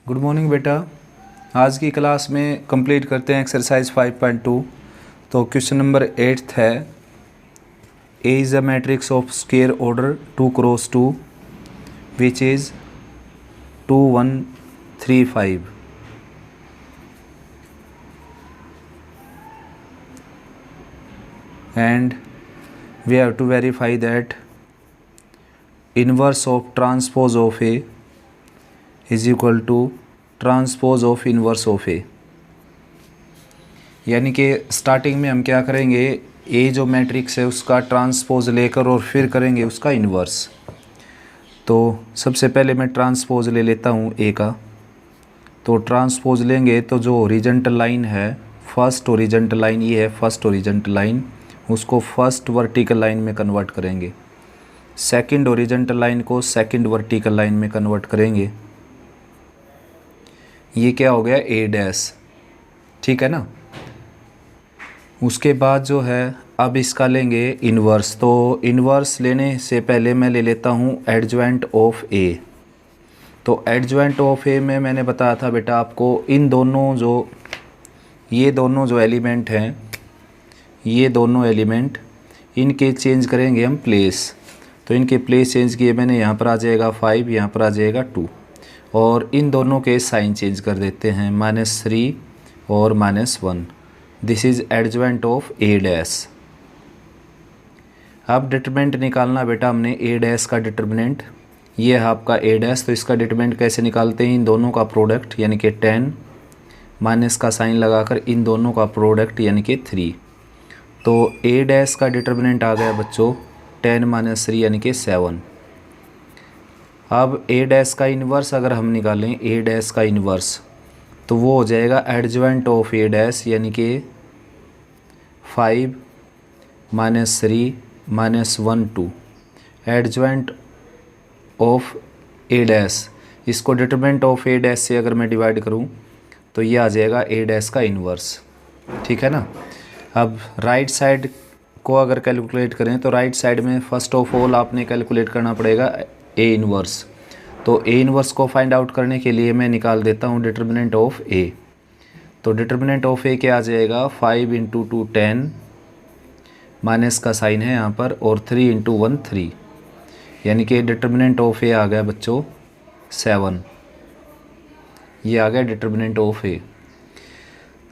Good morning बेटा। आज की क्लास में कंप्लीट करते हैं एक्सरसाइज 5.2। तो क्वेश्चन नंबर 8 है, A is a matrix of square order 2x2 which is 2 1 3 5 and we have to verify that inverse of transpose of A is equal to transpose of inverse of A. यानी कि starting में हम क्या करेंगे, ए जो matrix है उसका transpose लेकर और फिर करेंगे उसका इन्वर्स। तो सबसे पहले मैं ट्रांसपोज ले लेता हूँ ए का। तो ट्रांसपोज लेंगे तो जो हॉरिजॉन्टल लाइन है, फर्स्ट हॉरिजॉन्टल लाइन ये है, फर्स्ट हॉरिजॉन्टल लाइन, उसको फर्स्ट वर्टिकल लाइन में कन्वर्ट करेंगे। सेकंड हॉरिजॉन्टल लाइन को सेकंड वर्टिकल लाइन में कन्वर्ट करेंगे। ये क्या हो गया, ए डैश, ठीक है ना। उसके बाद जो है अब इसका लेंगे इन्वर्स। तो इन्वर्स लेने से पहले मैं ले लेता हूँ एडजॉइंट ऑफ ए। तो एडजॉइंट ऑफ ए में मैंने बताया था बेटा आपको, इन दोनों जो ये दोनों जो एलिमेंट हैं, ये दोनों एलिमेंट इनके चेंज करेंगे हम प्लेस। तो इनके प्लेस चेंज किए मैंने, यहाँ पर आ जाएगा 5, यहाँ पर आ जाएगा 2, और इन दोनों के साइन चेंज कर देते हैं, -3 और -1। This is adjoint of A dash. अब डिटरमिनेंट निकालना बेटा हमने ए डैश का डिटरमिनेंट, ये है आपका ए डैश। तो इसका डिटरमिनेंट कैसे निकालते हैं, इन दोनों का प्रोडक्ट यानी कि 10 माइनस का साइन लगाकर इन दोनों का प्रोडक्ट यानी कि 3। तो ए डैश का डिटरमिनेंट आ गया बच्चों 10 - 3 यानी कि 7। अब ए डैश का इन्वर्स अगर हम निकालें, ए डैश का इन्वर्स, तो वो हो जाएगा एडजॉइंट ऑफ ए डैश यानी कि 5 - 3 -1 2 एडजॉइंट ऑफ ए डैश। इसको डिटरमिनेंट ऑफ ए डैश से अगर मैं डिवाइड करूं तो ये आ जाएगा ए डैश का इन्वर्स, ठीक है ना। अब राइट साइड को अगर कैलकुलेट करें तो राइट साइड में फर्स्ट ऑफ ऑल आपने कैलकुलेट करना पड़ेगा ए इन्वर्स। तो ए इन्वर्स को फाइंड आउट करने के लिए मैं निकाल देता हूँ डिटरमिनेंट ऑफ ए। तो डिटरमिनेंट ऑफ ए क्या आ जाएगा, 5 × 2 10, माइनस का साइन है यहाँ पर, और 3 × 1 3, यानी कि डिटरमिनेंट ऑफ ए आ गया बच्चों 7। ये आ गया डिटरमिनेंट ऑफ ए।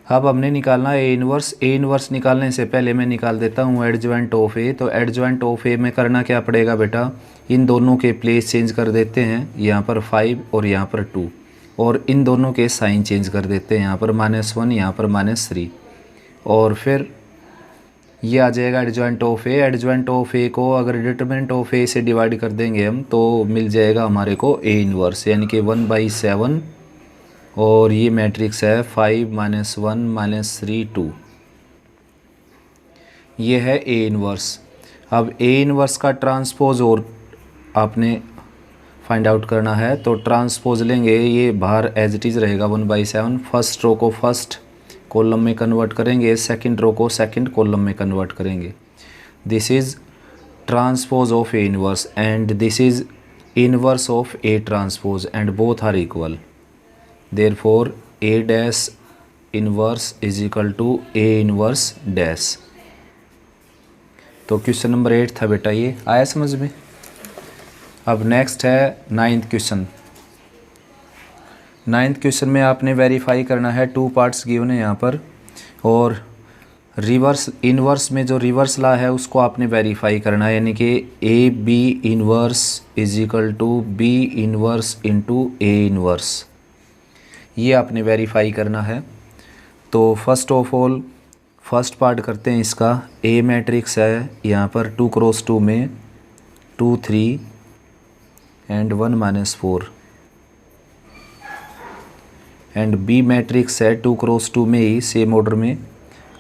अब हमने निकालना ए इन्वर्स। ए इन्वर्स निकालने से पहले मैं निकाल देता हूँ एडजॉइंट ऑफ ए। तो एडजॉइंट ऑफ ए में करना क्या पड़ेगा बेटा, इन दोनों के प्लेस चेंज कर देते हैं, यहाँ पर 5 और यहाँ पर 2, और इन दोनों के साइन चेंज कर देते हैं, यहाँ पर -1 यहाँ पर -3, और फिर ये आ जाएगा adjoint of A. Adjoint of A को अगर डिटरमिनेंट ऑफ ए से डिवाइड कर देंगे हम तो मिल जाएगा हमारे को ए इन्वर्स, यानी कि 1/7, और ये मैट्रिक्स है 5 - 1 -3 2। ये है ए इन्वर्स। अब ए इन्वर्स का ट्रांसपोज और आपने फाइंड आउट करना है। तो ट्रांसपोज लेंगे, ये बाहर एज इट इज़ रहेगा 1/7। फर्स्ट रो को फर्स्ट कॉलम में कन्वर्ट करेंगे, सेकंड रो को सेकंड कॉलम में कन्वर्ट करेंगे। This is transpose of A inverse and this is inverse of A transpose and both are equal. Therefore A dash inverse is equal to A inverse dash। तो question number 8 था बेटा, ये आया समझ में। अब नेक्स्ट है 9th क्वेश्चन। 9th क्वेश्चन में आपने वेरीफाई करना है, 2 पार्ट्स गिवन है यहाँ पर, और रिवर्स इन्वर्स में जो रिवर्स ला है उसको आपने वेरीफाई करना है, यानी कि A B inverse is equal to B inverse into A inverse, ये आपने वेरीफाई करना है। तो first of all first part करते हैं इसका। ए मैट्रिक्स है यहाँ पर 2x2 में 2 3 एंड 1 -4, एंड बी मैट्रिक्स है 2x2 में ही सेम ऑर्डर में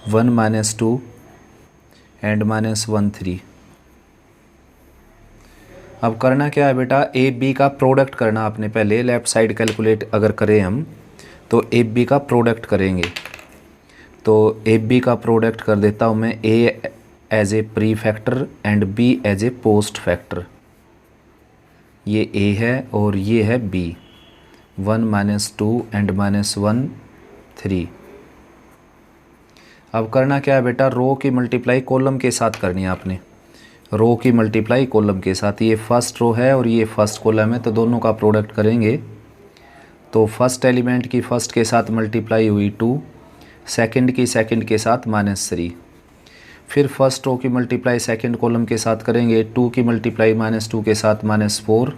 1 -2 एंड -1 3। अब करना क्या है बेटा, ए बी का प्रोडक्ट करना आपने पहले। लेफ़्ट साइड कैलकुलेट अगर करें हम तो ए बी का प्रोडक्ट करेंगे। तो ए बी का प्रोडक्ट कर देता हूँ मैं, A as a pre factor and B as a post factor. ये ए है और ये है बी। 1 -2 एंड -1 3। अब करना क्या है बेटा, रो की मल्टीप्लाई कॉलम के साथ करनी है आपने, रो की मल्टीप्लाई कॉलम के साथ। ये फर्स्ट रो है और ये फर्स्ट कॉलम है, तो दोनों का प्रोडक्ट करेंगे। तो फर्स्ट एलिमेंट की फर्स्ट के साथ मल्टीप्लाई हुई 2, सेकंड की सेकंड के साथ -3। फिर फर्स्ट रो की मल्टीप्लाई सेकंड कॉलम के साथ करेंगे, 2 की मल्टीप्लाई -2 के साथ -4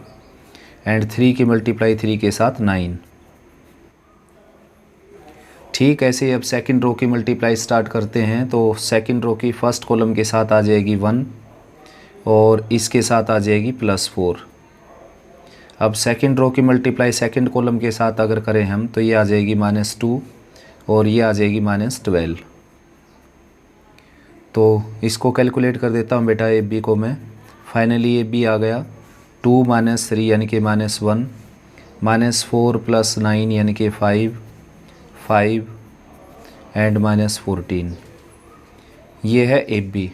एंड 3 की मल्टीप्लाई 3 के साथ 9। ठीक ऐसे ही अब सेकंड रो की मल्टीप्लाई स्टार्ट करते हैं। तो सेकंड रो की फर्स्ट कॉलम के साथ आ जाएगी 1 और इसके साथ आ जाएगी +4। अब सेकंड रो की मल्टीप्लाई सेकंड कॉलम के साथ अगर करें हम तो ये आ जाएगी -2 और ये आ जाएगी -12। तो इसको कैलकुलेट कर देता हूँ बेटा, ए बी को मैं। फाइनली ये बी आ गया 2 - 3 यानी कि -1, -4 + 9 यानी कि 5 एंड -14। ये है ए बी।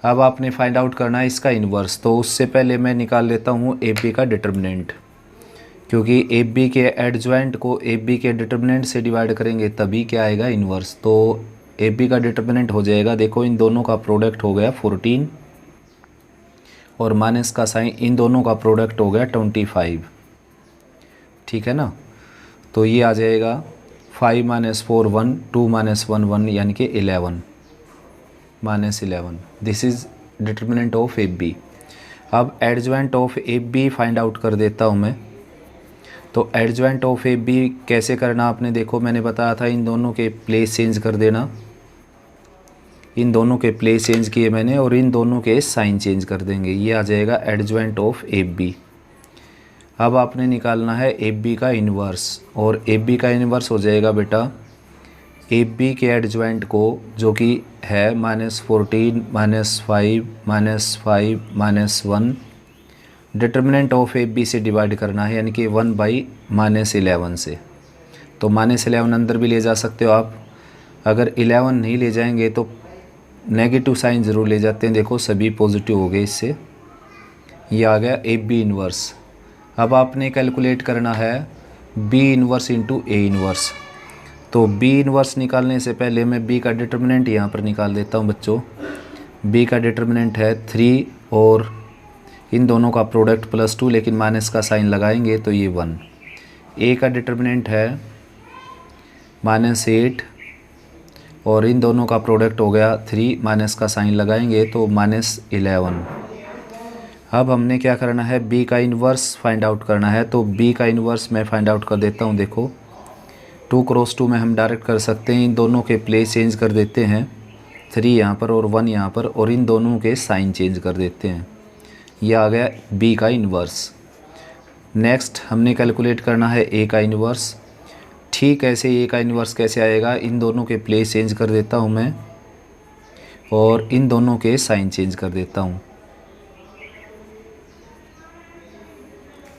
अब आपने फाइंड आउट करना है इसका इन्वर्स। तो उससे पहले मैं निकाल लेता हूँ ए बी का डिटर्मिनेंट, क्योंकि ए बी के एडजॉइंट को ए बी के डिटर्मिनेंट से डिवाइड करेंगे तभी क्या आएगा, इन्वर्स। तो ए बी का डिटर्मिनेंट हो जाएगा, देखो इन दोनों का प्रोडक्ट हो गया 14 और माइनस का साइन, इन दोनों का प्रोडक्ट हो गया 25। ठीक है ना। तो ये आ जाएगा 5 - 4 1, 2 - 1 1 यानी कि 11 -11। This is determinant of A B. अब adjoint of A B find out कर देता हूँ मैं। तो एडजॉइंट ऑफ ए बी कैसे करना आपने, देखो मैंने बताया था इन दोनों के प्लेस चेंज कर देना। इन दोनों के प्लेस चेंज किए मैंने और इन दोनों के साइन चेंज कर देंगे। ये आ जाएगा एडजॉइंट ऑफ ए बी। अब आपने निकालना है ए बी का इन्वर्स, और ए बी का इन्वर्स हो जाएगा बेटा ए बी के एडजॉइंट को, जो कि है -14 -5 -1। डिटर्मिनेंट ऑफ ए बी से डिवाइड करना है, यानी कि 1/-11 से। तो -11 अंदर भी ले जा सकते हो आप। अगर 11 नहीं ले जाएंगे तो नेगेटिव साइन ज़रूर ले जाते हैं। देखो सभी पॉजिटिव हो गए इससे। ये आ गया ए बी इन्वर्स। अब आपने कैलकुलेट करना है B inverse into A inverse. तो बी इन्वर्स निकालने से पहले मैं बी का डिटर्मिनेंट यहाँ पर निकाल देता हूँ बच्चों। बी का डिटर्मिनेंट है 3 और इन दोनों का प्रोडक्ट +2, लेकिन माइनस का साइन लगाएंगे तो ये 1। ए का डिटर्मिनेंट है -8 और इन दोनों का प्रोडक्ट हो गया 3, माइनस का साइन लगाएंगे तो -11। अब हमने क्या करना है, बी का इन्वर्स फाइंड आउट करना है। तो बी का इन्वर्स मैं फाइंड आउट कर देता हूँ। देखो 2 × 2 में हम डायरेक्ट कर सकते हैं। इन दोनों के प्लेस चेंज कर देते हैं, 3 यहाँ पर और 1 यहाँ पर, और इन दोनों के साइन चेंज कर देते हैं। यह आ गया बी का इन्वर्स। नेक्स्ट हमने कैलकुलेट करना है ए का इन्वर्स। ठीक ऐसे ए का इन्वर्स कैसे आएगा, इन दोनों के प्लेस चेंज कर देता हूँ मैं और इन दोनों के साइन चेंज कर देता हूँ।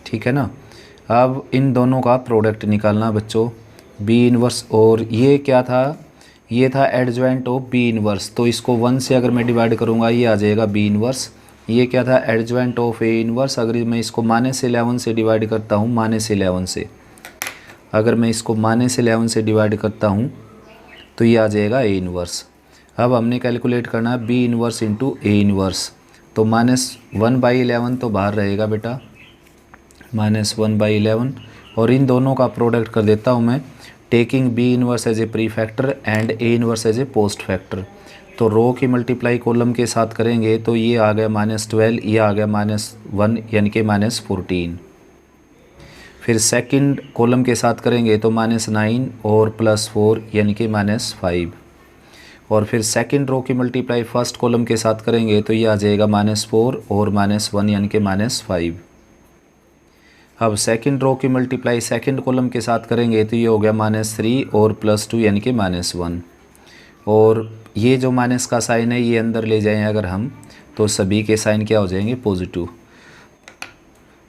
ठीक है ना। अब इन दोनों का प्रोडक्ट निकालना बच्चों, बी इन्वर्स, और ये क्या था, ये था एडजॉइंट ऑफ बी इन्वर्स। तो इसको 1 से अगर मैं डिवाइड करूँगा ये आ जाएगा बी इन्वर्स। ये क्या था, एडजॉइंट ऑफ ए इन्वर्स। अगर मैं इसको -11 से डिवाइड करता हूँ, -11 से, अगर मैं इसको -11 से डिवाइड करता हूँ तो ये आ जाएगा ए इन्वर्स। अब हमने कैलकुलेट करना है B inverse into A inverse. तो -1/11 तो बाहर रहेगा बेटा, -1/11, और इन दोनों का प्रोडक्ट कर देता हूँ मैं, taking B inverse as a pre factor and A inverse as a post factor. तो रो की मल्टीप्लाई कॉलम के साथ करेंगे तो ये आ गया -12, ये आ गया -1 यानी कि -14। फिर सेकंड कॉलम के साथ करेंगे तो -9 और +4 यानी कि -5। और फिर सेकंड रो की मल्टीप्लाई फर्स्ट कॉलम के साथ करेंगे तो ये आ जाएगा -4 और -1 यानी कि -5। अब सेकंड रो की मल्टीप्लाई सेकंड कॉलम के साथ करेंगे तो ये हो गया -3 और +2 यानी कि -1। और ये जो माइनस का साइन है ये अंदर ले जाएं अगर हम, तो सभी के साइन क्या हो जाएंगे, positive.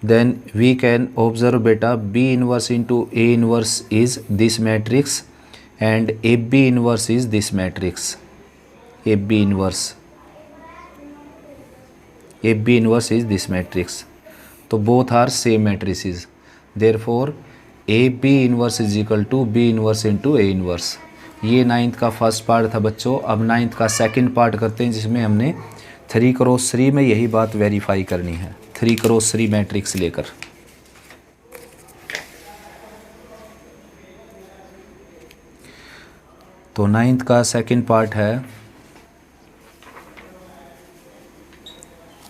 Then we can observe बेटा B inverse into A inverse is this matrix and A B inverse is this matrix. A B inverse is this matrix. तो both are same matrices, therefore A B inverse is equal to B inverse into A inverse. ये 9th का first part था बच्चों। अब 9th का second part करते हैं, जिसमें हमने 3x3 में यही बात वेरीफाई करनी है, 3x3 मैट्रिक्स लेकर। तो 9th का सेकंड पार्ट है,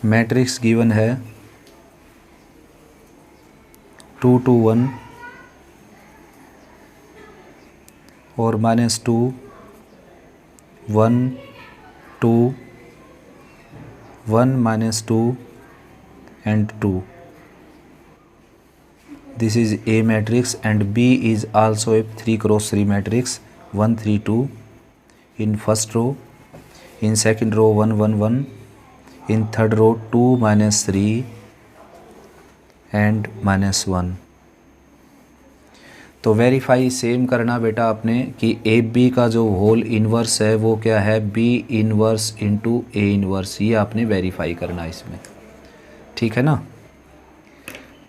मैट्रिक्स गिवन है 2 2 1 और -2 1 2 1 -2 and 2. This is A matrix and B is also a 3x3 matrix 1 3 2 in first row, in second row 1 1 1, in third row 2 -3 and -1। तो वेरीफाई सेम करना बेटा आपने कि ए बी का जो होल इन्वर्स है वो क्या है, B inverse into A inverse, ये आपने वेरीफाई करना इसमें, ठीक है ना।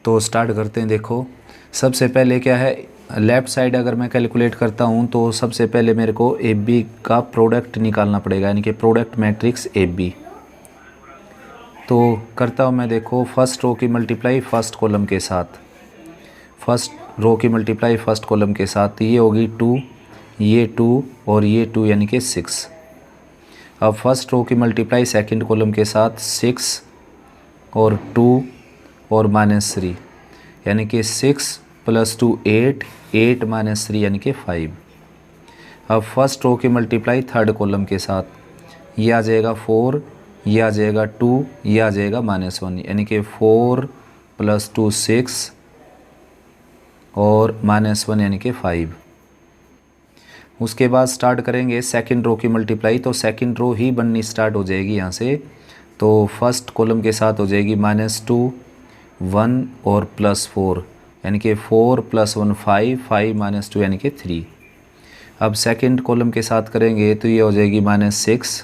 तो स्टार्ट करते हैं। देखो सबसे पहले क्या है, लेफ़्ट साइड अगर मैं कैलकुलेट करता हूँ तो सबसे पहले मेरे को ए बी का प्रोडक्ट निकालना पड़ेगा, यानी कि प्रोडक्ट मैट्रिक्स ए बी। तो करता हूँ मैं, देखो फर्स्ट रो की मल्टीप्लाई फर्स्ट कॉलम के साथ, फर्स्ट रो की मल्टीप्लाई फर्स्ट कॉलम के साथ, ये होगी 2, ये 2 और ये 2 यानी कि 6। अब फर्स्ट रो की मल्टीप्लाई सेकंड कॉलम के साथ 6 और 2 और -3 यानी कि 6 + 2 8, 8 -3 यानी कि 5। अब फर्स्ट रो की मल्टीप्लाई थर्ड कॉलम के साथ, ये आ जाएगा 4, ये आ जाएगा 2, ये आ जाएगा -1 यानी कि 4 + 2 6 और -1 यानी कि 5। उसके बाद स्टार्ट करेंगे सेकंड रो की मल्टीप्लाई, तो सेकंड रो ही बननी स्टार्ट हो जाएगी यहाँ से। तो फर्स्ट कॉलम के साथ हो जाएगी -2 1 और +4 यानी कि 4 + 1 5, 5 -2 यानी कि 3। अब सेकंड कॉलम के साथ करेंगे तो ये हो जाएगी -6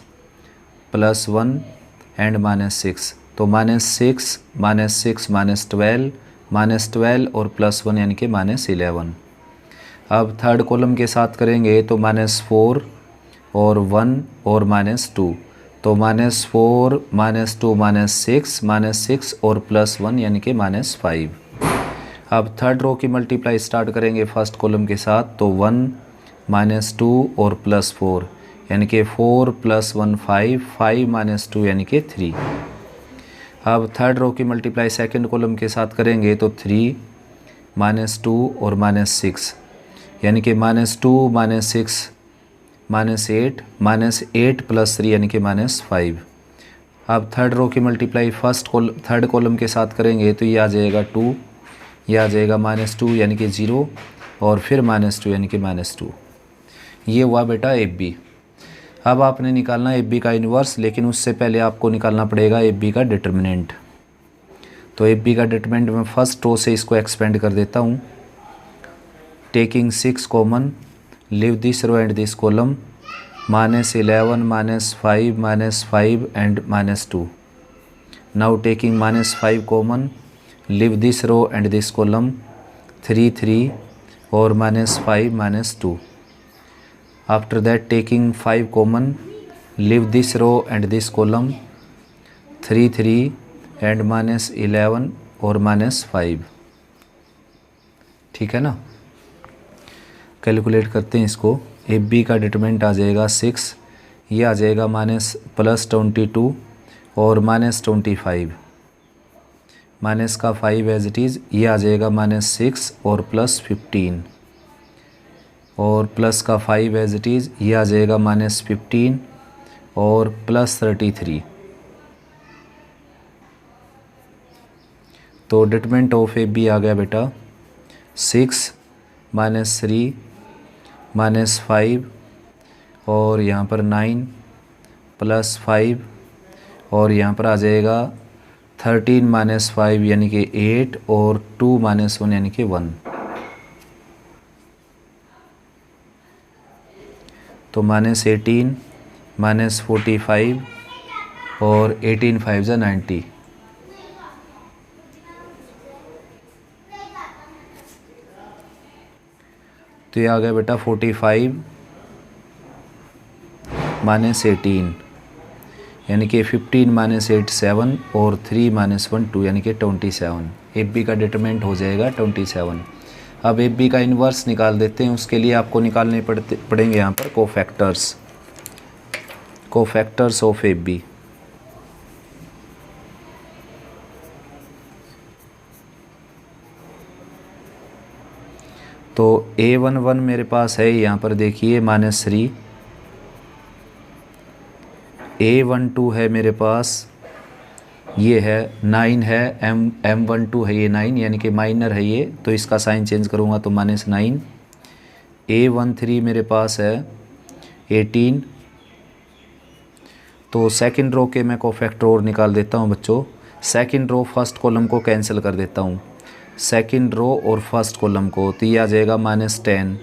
+ 1 एंड -6, तो -6 -6 -12 -12 और +1 यानी कि -11। अब थर्ड कॉलम के साथ करेंगे तो -4 और 1 और -2, तो -4 -2 -6 -6 और +1 यानी कि -5। अब थर्ड रो की मल्टीप्लाई स्टार्ट करेंगे फर्स्ट कॉलम के साथ, तो 1 -2 और +4 यानी कि 4 + 1 5, 5 -2 यानी कि 3। अब थर्ड रो की मल्टीप्लाई सेकंड कॉलम के साथ करेंगे तो 3 -2 और -6 यानी कि -2 -6 -8 -8 + 3 यानी कि -5। अब थर्ड रो की मल्टीप्लाई थर्ड कॉलम के साथ करेंगे तो ये आ जाएगा 2, ये आ जाएगा -2 यानी कि 0 और फिर -2 यानी कि -2। ये हुआ बेटा ए बी। अब आपने निकालना ए बी का इन्वर्स, लेकिन उससे पहले आपको निकालना पड़ेगा ए बी का डिटर्मिनेंट। तो ए बी का डिटर्मिनेंट मैं फर्स्ट रो से इसको एक्सपेंड कर देता हूँ। Taking 6 common, leave this row and this column, -11 -5 and -2। Now taking -5 common, leave this row and this column, 3 3 और -5 -2। After that taking 5 common, leave this row and this column, 3 3 and -11 और -5, ठीक है ना। कैलकुलेट करते हैं इसको। ए बी का determinant आ जाएगा 6, ये आ जाएगा +22 और -25, माइनस का 5 एज इट इज़, ये आ जाएगा -6 और +15 और प्लस का 5 एज इट इज़, ये आ जाएगा -15 और +33। तो डिटरमिनेंट ऑफ ए बी आ गया बेटा 6 -3 -5 और यहाँ पर 9 +5 और यहाँ पर आ जाएगा 13 -5 यानी कि 8 और 2 -1 यानी कि 1। तो -18 -45 और 18 5 90। तो ये आ गया बेटा 45 माइनस 18 यानी कि 15 माइनस 8 7 और 3 माइनस 1 2 यानी कि 27। एफ बी का डिटरमिनेंट हो जाएगा 27। अब एफ बी का इन्वर्स निकाल देते हैं। उसके लिए आपको निकालने पड़ेंगे यहाँ पर कोफैक्टर्स ऑफ एफ बी। तो A11 मेरे पास है यहाँ पर देखिए -3, A12 है मेरे पास, ये है 9 है, M12 है ये 9 यानी कि माइनर है ये, तो इसका साइन चेंज करूँगा तो -9। A13 मेरे पास है 18। तो सेकंड रो के मैं कोफैक्टर और निकाल देता हूँ बच्चों। सेकंड रो फर्स्ट कॉलम को कैंसिल कर देता हूँ, सेकंड रो और फर्स्ट कॉलम को, तो ये आ जाएगा -10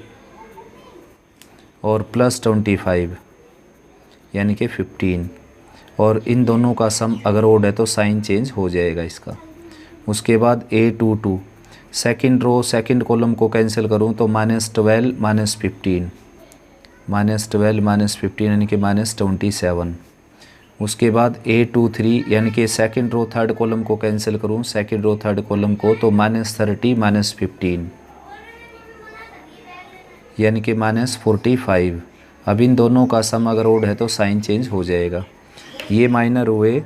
और +25 यानी कि 15। और इन दोनों का सम अगर ओड है तो साइन चेंज हो जाएगा इसका। उसके बाद A22 second row second column को कैंसिल करूं तो -12 -15 -12 यानी कि -27। उसके बाद A23 यानी कि सेकंड रो थर्ड कॉलम को कैंसिल करूं, सेकंड रो थर्ड कॉलम को, तो -30 -15 यानी कि -45। अब इन दोनों का सम अगर ओड है तो साइन चेंज हो जाएगा। ये माइनर हुए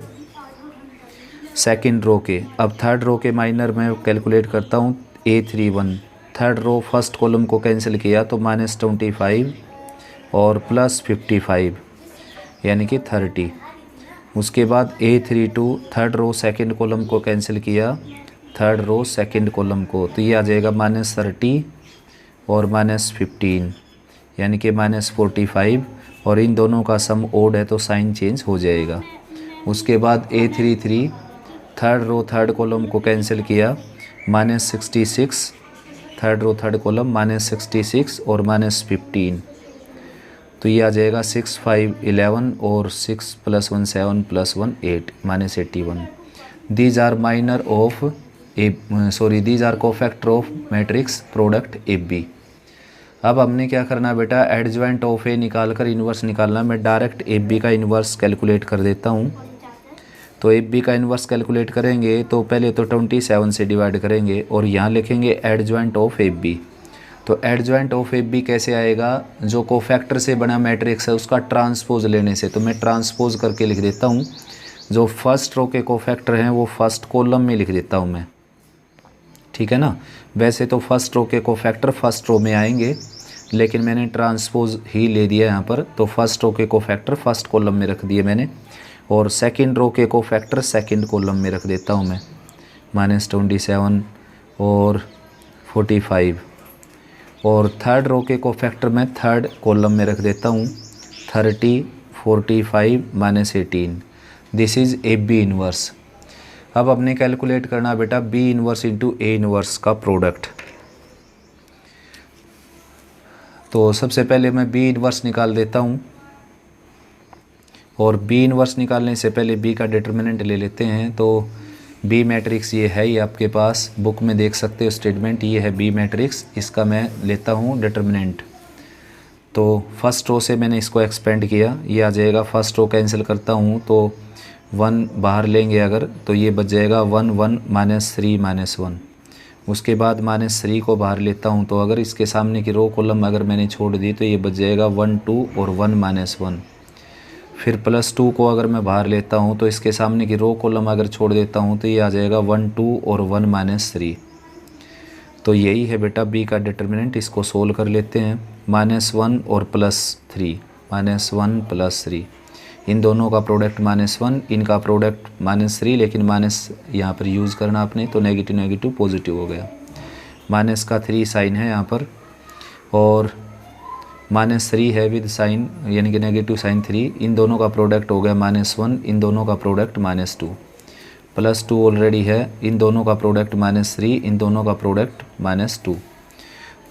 सेकंड रो के। अब थर्ड रो के माइनर में कैलकुलेट करता हूँ। A31 third row first column को कैंसिल किया तो -25 और +55 यानी कि 30। उसके बाद A32 third row second column को कैंसिल किया, थर्ड रो सेकंड कॉलम को, तो ये आ जाएगा -30 और -15 यानी कि -45। और इन दोनों का सम ओड है तो साइन चेंज हो जाएगा। उसके बाद A33 third row third column को कैंसिल किया, -66 थर्ड रो थर्ड कॉलम -66 और -15, तो ये आ जाएगा 6 5 11 और 6 + 1 7 + 1 8 -81। These are minor of these are cofactor of matrix product of B. अब हमने क्या करना बेटा, एडजॉइंट ऑफ ए निकाल कर इन्वर्स निकालना। मैं डायरेक्ट एफ बी का इन्वर्स कैलकुलेट कर देता हूँ। तो एफ बी का इन्वर्स कैलकुलेट करेंगे तो पहले तो 27 से डिवाइड करेंगे और यहाँ लिखेंगे एडजॉइंट ऑफ एफ बी। तो एडजॉइंट ऑफ एफ बी कैसे आएगा, जो कोफैक्टर से बना मैट्रिक्स है उसका ट्रांसपोज लेने से। तो मैं ट्रांसपोज करके लिख देता हूँ, जो फर्स्ट रो के कोफैक्टर हैं वो फर्स्ट कॉलम में लिख देता हूँ मैं, ठीक है ना। वैसे तो फर्स्ट रो के कोफैक्टर फर्स्ट रो में आएंगे, लेकिन मैंने ट्रांसपोज ही ले दिया यहाँ पर, तो फर्स्ट रो के कोफैक्टर फर्स्ट कॉलम में रख दिए मैंने, और सेकंड रो के कोफैक्टर सेकंड कॉलम में रख देता हूँ मैं, -27 और 45। और थर्ड रो के कोफैक्टर मैं थर्ड कॉलम में रख देता हूँ, 30 45 -18। This is A B inverse. अब हमने कैलकुलेट करना बेटा B inverse into A inverse का प्रोडक्ट। तो सबसे पहले मैं बी इन्वर्स निकाल देता हूँ, और बी इन्वर्स निकालने से पहले बी का डिटर्मिनेंट ले लेते हैं। तो बी मैट्रिक्स ये है, ये आपके पास बुक में देख सकते हो स्टेटमेंट, ये है बी मैट्रिक्स। इसका मैं लेता हूँ डिटर्मिनेंट। तो फर्स्ट रो से मैंने इसको एक्सपेंड किया, ये आ जाएगा। फर्स्ट रो कैंसिल करता हूँ तो 1 बाहर लेंगे अगर, तो ये बच जाएगा 1 1 -3 -1। उसके बाद -3 को बाहर लेता हूँ, तो अगर इसके सामने की रो कॉलम अगर मैंने छोड़ दी तो ये बच जाएगा 1 2 और 1 -1। फिर +2 को अगर मैं बाहर लेता हूँ तो इसके सामने की रो कॉलम अगर छोड़ देता हूँ तो ये आ जाएगा 1 2 और 1 -3। तो यही है बेटा बी का डिटर्मिनेंट। इसको सोल्व कर लेते हैं। -1 और +3, -1 +3, इन दोनों का प्रोडक्ट -1, इनका प्रोडक्ट -3, लेकिन माइनस यहाँ पर यूज़ करना आपने, तो नेगेटिव नेगेटिव पॉजिटिव हो गया। माइनस का 3 साइन है यहाँ पर, और -3 है विद साइन यानी कि नेगेटिव साइन 3। इन दोनों का प्रोडक्ट हो गया -1, इन दोनों का प्रोडक्ट -2, +2 ऑलरेडी है, इन दोनों का प्रोडक्ट -3, इन दोनों का प्रोडक्ट -2।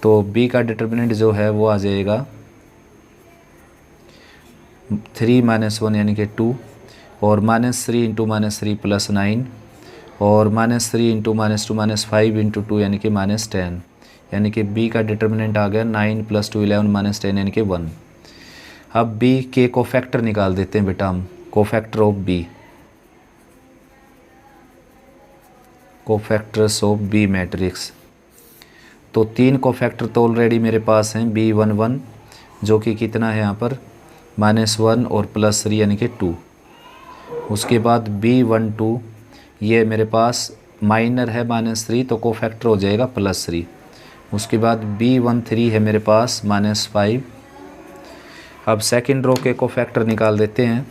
तो बी का डिटर्मिनेंट जो है वो आ जाएगा 3 -1 यानी कि 2, और -3 × -3 +9, और -3 × -2 -5 × 2 यानी कि -10। यानी कि b का डिटर्मिनेंट आ गया 9 + 2 11 - 10 यानी कि 1। अब b के कोफैक्टर निकाल देते हैं बेटा हम, cofactor of b, cofactors of b matrix. तो 3 कोफैक्टर तो ऑलरेडी मेरे पास हैं, b11 जो कि कितना है यहाँ पर -1 और +3 यानी कि 2। उसके बाद b12 ये मेरे पास माइनर है -3 तो कोफैक्टर हो जाएगा +3। उसके बाद b13 है मेरे पास -5। अब सेकंड रो के कोफैक्टर निकाल देते हैं।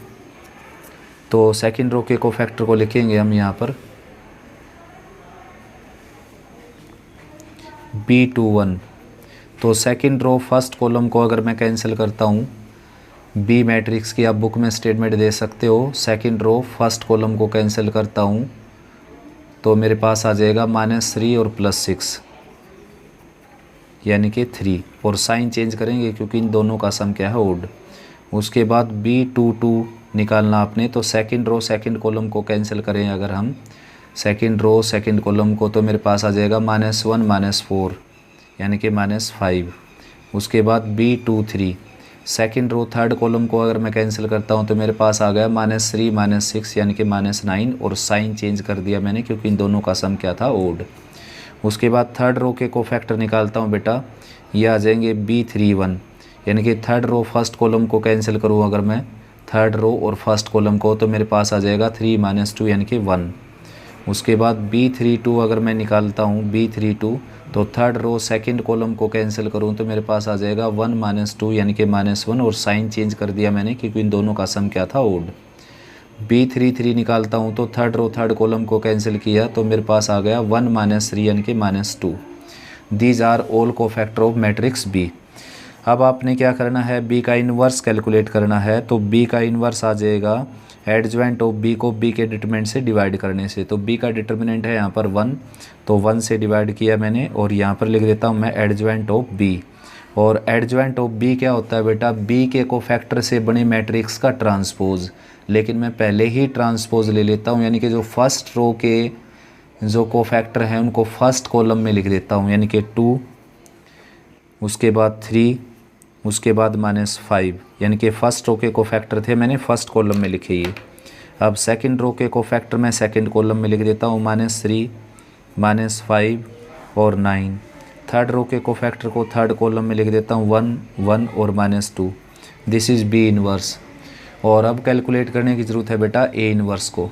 तो सेकंड रो के कोफैक्टर को लिखेंगे हम यहाँ पर b21। तो सेकंड रो फर्स्ट कॉलम को अगर मैं कैंसिल करता हूँ, बी मैट्रिक्स की आप बुक में स्टेटमेंट दे सकते हो, सेकंड रो फर्स्ट कॉलम को कैंसिल करता हूँ तो मेरे पास आ जाएगा -3 और +6 यानी कि 3, और साइन चेंज करेंगे क्योंकि इन दोनों का सम क्या है, ओड। उसके बाद b22 निकालना आपने, तो सेकंड रो सेकंड कॉलम को कैंसिल करें अगर हम सेकंड रो सेकंड कॉलम को, तो मेरे पास आ जाएगा -1 -4 यानी कि -5। उसके बाद b23 second row third column को अगर मैं कैंसिल करता हूं तो मेरे पास आ गया -3 -6 यानी कि -9, और साइन चेंज कर दिया मैंने क्योंकि इन दोनों का सम क्या था, ओड। उसके बाद थर्ड रो के कोफैक्टर निकालता हूं बेटा, ये आ जाएंगे b31 यानी कि थर्ड रो फर्स्ट कॉलम को कैंसिल करूं अगर मैं थर्ड रो और फर्स्ट कॉलम को, तो मेरे पास आ जाएगा 3 - 2 यानी कि 1। उसके बाद b32 अगर मैं निकालता हूँ b32, तो थर्ड रो सेकंड कॉलम को कैंसिल करूँ तो मेरे पास आ जाएगा 1 - 2 यानी कि -1, और साइन चेंज कर दिया मैंने क्योंकि इन दोनों का सम क्या था, ओड। b33 निकालता हूँ तो थर्ड रो थर्ड कॉलम को कैंसिल किया तो मेरे पास आ गया 1 - 3 यानी कि -2। These are all cofactor of matrix b। अब आपने क्या करना है, b का इन्वर्स कैलकुलेट करना है। तो b का इन्वर्स आ जाएगा एडजॉइंट ऑफ b को b के डिटरमिनेंट से डिवाइड करने से। तो b का डिटरमिनेंट है यहाँ पर 1, तो 1 से डिवाइड किया मैंने, और यहाँ पर लिख देता हूँ मैं एडजॉइंट ऑफ b। और एडजॉइंट ऑफ b क्या होता है बेटा, b के कोफैक्टर से बने मैट्रिक्स का ट्रांसपोज। लेकिन मैं पहले ही ट्रांसपोज ले लेता हूँ, यानी कि जो फर्स्ट रो के जो कोफैक्टर हैं उनको फर्स्ट कॉलम में लिख देता हूँ, यानी कि 2, उसके बाद 3, उसके बाद -5, यानी कि फर्स्ट रो के कोफैक्टर थे मैंने फर्स्ट कॉलम में लिखे ये। अब सेकंड रो के कोफैक्टर मैं सेकंड कॉलम में लिख देता हूँ -3, -5 और 9। थर्ड रो के कोफैक्टर को थर्ड कॉलम में लिख देता हूँ 1, 1 और -2। This is b inverse. और अब कैलकुलेट करने की ज़रूरत है बेटा a इन्वर्स को।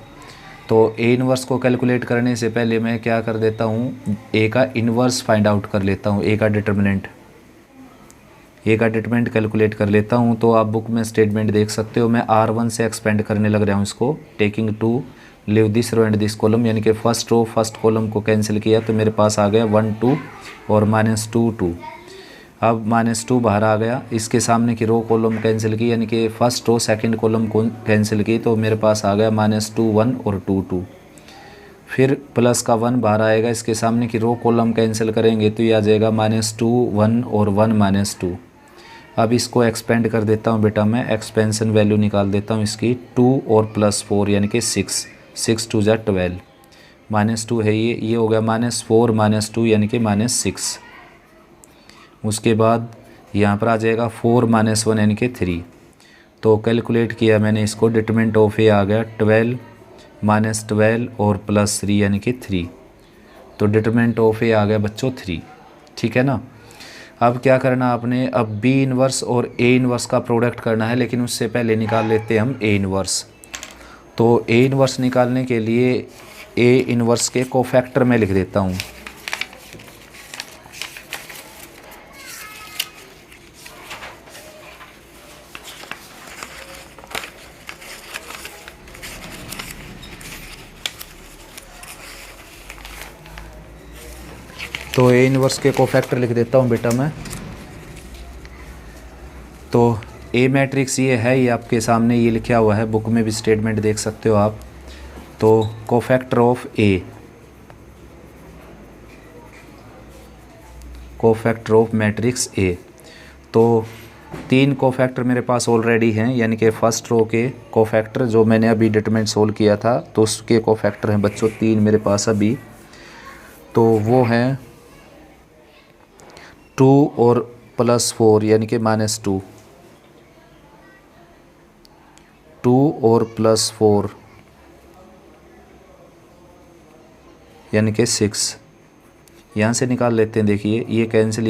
तो a इन्वर्स को कैलकुलेट करने से पहले मैं क्या कर देता हूँ, a का इन्वर्स फाइंड आउट कर लेता हूँ, a का डिटरमिनेंट कैलकुलेट कर लेता हूँ। तो आप बुक में स्टेटमेंट देख सकते हो, मैं R1 से एक्सपेंड करने लग रहा हूँ इसको, taking 2 leave this row and this column, यानी कि फर्स्ट रो फर्स्ट कॉलम को कैंसिल किया तो मेरे पास आ गया 1 2 और -2 2। अब -2 बाहर आ गया, इसके सामने की रो कॉलम कैंसिल की, यानी कि फर्स्ट रो सेकंड कॉलम को कैंसिल की, तो मेरे पास आ गया -2 1 और 2 2। फिर प्लस का 1 बाहर आएगा, इसके सामने की रो कॉलम कैंसिल करेंगे तो ये आ जाएगा -2 1 और 1 -2। अब इसको एक्सपेंड कर देता हूँ बेटा, मैं एक्सपेंशन वैल्यू निकाल देता हूँ इसकी, 2 और +4 यानी कि 6, 6 2 = 12, -2 है ये हो गया -4 -2 यानी कि -6। उसके बाद यहाँ पर आ जाएगा 4 -1 यानी कि 3। तो कैलकुलेट किया मैंने इसको, डिटरमिनेंट ऑफ ए आ गया 12 -12 और +3 यानी कि 3। तो डिटरमिनेंट ऑफ ए आ गया बच्चों 3, ठीक है ना। अब क्या करना आपने, अब b इन्वर्स और a इन्वर्स का प्रोडक्ट करना है, लेकिन उससे पहले निकाल लेते हैं हम a इन्वर्स। तो a इन्वर्स निकालने के लिए a इन्वर्स के कोफैक्टर में लिख देता हूँ। तो a इन्वर्स के कोफैक्टर लिख देता हूँ बेटा मैं। तो a मैट्रिक्स ये है, ये आपके सामने ये लिखा हुआ है, बुक में भी स्टेटमेंट देख सकते हो आप। तो cofactor of a, cofactor of matrix a। तो 3 कोफैक्टर मेरे पास ऑलरेडी हैं, यानी कि फर्स्ट रो के कोफैक्टर जो मैंने अभी डिटरमिनेंट सोल्व किया था तो उसके कोफैक्टर हैं बच्चों 3 मेरे पास अभी। तो वो हैं 2 और +4 यानी कि -2, 2 और +4 यानी कि 6। यहाँ से निकाल लेते हैं, देखिए ये कैंसिल,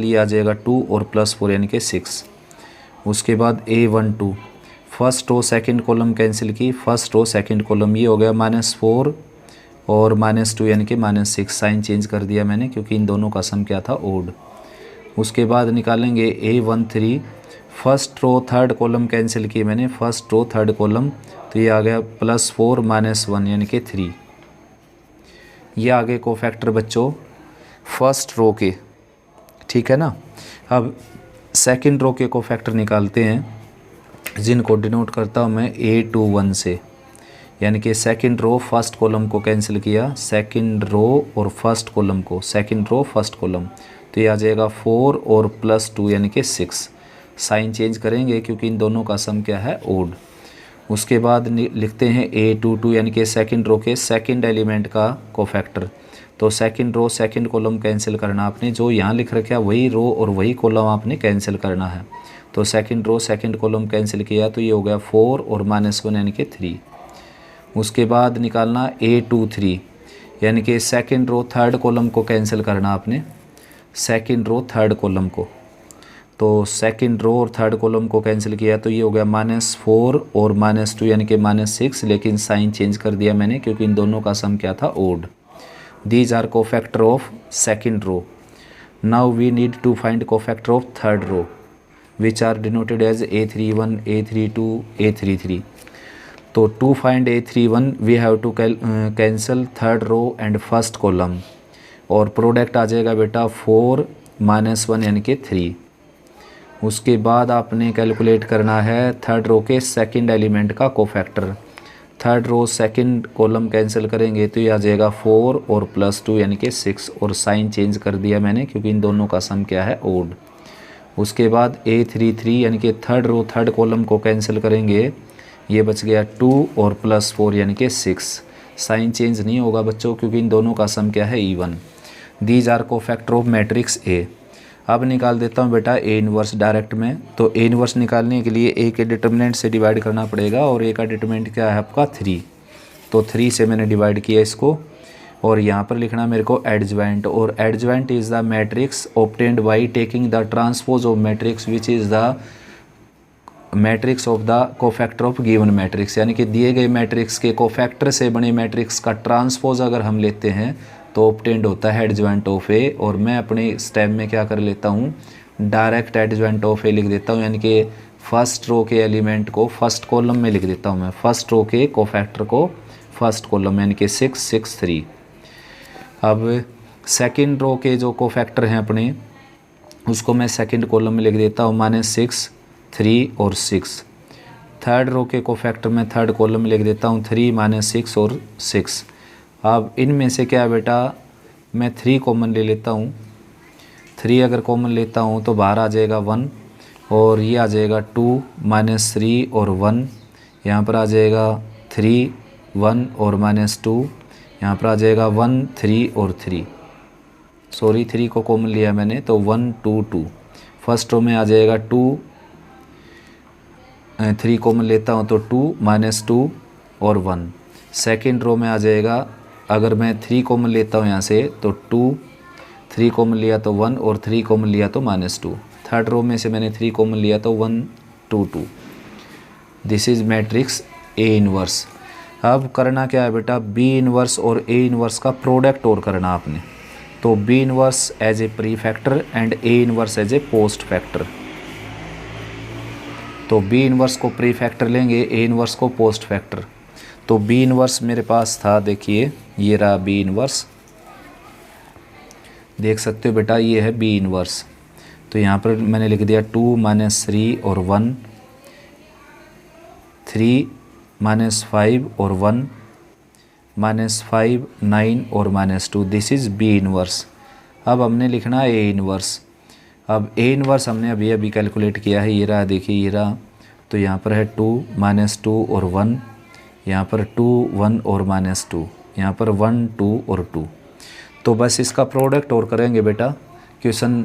ये आ जाएगा 2 और +4 यानी कि 6। उसके बाद A12 first row second column cancel की, फर्स्ट रो सेकंड कॉलम, ये हो गया -4 और -2 यानी कि -6। साइन चेंज कर दिया मैंने क्योंकि इन दोनों का सम क्या था, ओड। उसके बाद निकालेंगे A13 first row third column cancel की मैंने, फर्स्ट रो थर्ड कॉलम, तो ये आ गया +4 -1 यानी कि 3। ये आगे को फैक्टर बच्चों फर्स्ट रो के, ठीक है ना। अब सेकंड रो के को फैक्टर निकालते हैं जिनको डिनोट करता हूँ मैं A21 से, यानी कि सेकंड रो फर्स्ट कॉलम को कैंसिल किया, सेकंड रो और फर्स्ट कॉलम को, सेकंड रो फर्स्ट कॉलम, तो ये आ जाएगा 4 और +2 यानी कि 6। साइन चेंज करेंगे क्योंकि इन दोनों का सम क्या है, ओड। उसके बाद लिखते हैं A22 यानी कि सेकंड रो के सेकंड एलिमेंट का कोफैक्टर। तो second row second column cancel करना आपने, जो यहाँ लिख रखा है वही रो और वही कॉलम आपने कैंसिल करना है। तो second row second column cancel किया तो ये हो गया 4 और -1 यानी कि 3। उसके बाद निकालना A23 यानी कि सेकंड रो थर्ड कॉलम को कैंसिल करना आपने, सेकंड रो थर्ड कॉलम को। तो सेकंड रो और थर्ड कॉलम को कैंसिल किया तो ये हो गया -4 और -2 यानी कि -6, लेकिन साइन चेंज कर दिया मैंने क्योंकि इन दोनों का सम क्या था, odd. These are cofactor of second row. Now we need to find cofactor of third row which are denoted as A31, A32, A33। तो to find A31 we have to cancel third row and first column, और product आ जाएगा बेटा 4 -1 यानी कि 3। उसके बाद आपने कैलकुलेट करना है थर्ड रो के सेकंड एलिमेंट का cofactor. Third row second column cancel करेंगे तो ये आ जाएगा 4 और +2 यानी कि 6, और साइन चेंज कर दिया मैंने क्योंकि इन दोनों का सम क्या है, ओड। उसके बाद A33 यानी कि थर्ड रो थर्ड कॉलम को कैंसिल करेंगे, ये बच गया 2 और +4 यानी कि 6। साइन चेंज नहीं होगा बच्चों क्योंकि इन दोनों का सम क्या है, even. These are cofactor of matrix A। अब निकाल देता हूँ बेटा A इनवर्स डायरेक्ट में। तो A इनवर्स निकालने के लिए A के डिटर्मिनेंट से डिवाइड करना पड़ेगा, और A का डिटर्मिनेंट क्या है आपका 3। तो 3 से मैंने डिवाइड किया इसको, और यहाँ पर लिखना मेरे को एडजॉइंट, और adjoint is the matrix obtained by taking the transpose of matrix which is the matrix of the cofactor of given matrix. यानी कि दिए गए मैट्रिक्स के कोफैक्टर से बने मैट्रिक्स का ट्रांसपोज अगर हम लेते हैं तो ऑब्टेंड होता है एडजॉइंट ऑफ ए। और मैं अपने स्टेप में क्या कर लेता हूँ, डायरेक्ट एडजॉइंट ऑफ ए लिख देता हूँ, यानी कि फर्स्ट रो के एलिमेंट को फर्स्ट कॉलम में लिख देता हूँ मैं, फर्स्ट रो के कोफैक्टर को फर्स्ट कॉलम यानी कि 6 6 3। अब सेकंड रो के जो कोफैक्टर हैं अपने, उसको मैं सेकंड कॉलम में लिख देता हूँ -6 3 और 6। थर्ड रो के कोफैक्टर में थर्ड कॉलम में लिख देता हूँ 3 -6 और 6। अब इनमें से क्या है बेटा, मैं 3 कॉमन ले लेता हूँ। 3 अगर कॉमन लेता हूँ तो बाहर आ जाएगा 1, और ये आ जाएगा 2 -3 और 1। यहाँ पर आ जाएगा 3 1 और -2। यहाँ पर आ जाएगा 1 3 और 3। सॉरी 3 को कॉमन लिया मैंने तो 1 2 2। फर्स्ट रो में आ जाएगा 2, 3 कॉमन लेता हूँ तो 2 -2 और 1। सेकंड रो में आ जाएगा, अगर मैं 3 कॉमन लेता हूँ यहाँ से तो 2, 3 कॉमन लिया तो 1 और 3 कॉमन लिया तो -2। थर्ड रो में से मैंने 3 कॉमन लिया तो 1 2 2। This is matrix A inverse. अब करना क्या है बेटा, B इनवर्स और A इनवर्स का प्रोडक्ट और करना आपने। तो B inverse as a pre factor and A inverse as a post factor. तो B इनवर्स को प्री फैक्टर लेंगे, A इनवर्स को पोस्ट फैक्टर। तो B इनवर्स मेरे पास था, देखिए ये रहा B इनवर्स, देख सकते हो बेटा ये है B इनवर्स। तो यहाँ पर मैंने लिख दिया 2 -3 और 1, 3 -5 और 1, -5 9 और -2। This is B inverse. अब हमने लिखना है A इनवर्स। अब A इनवर्स हमने अभी अभी कैलकुलेट किया है, ये रहा, देखिए ये रहा। तो यहाँ पर है 2 -2 और 1, यहाँ पर 2 1 और -2, यहाँ पर 1 2 और 2। तो बस इसका प्रोडक्ट और करेंगे बेटा। Question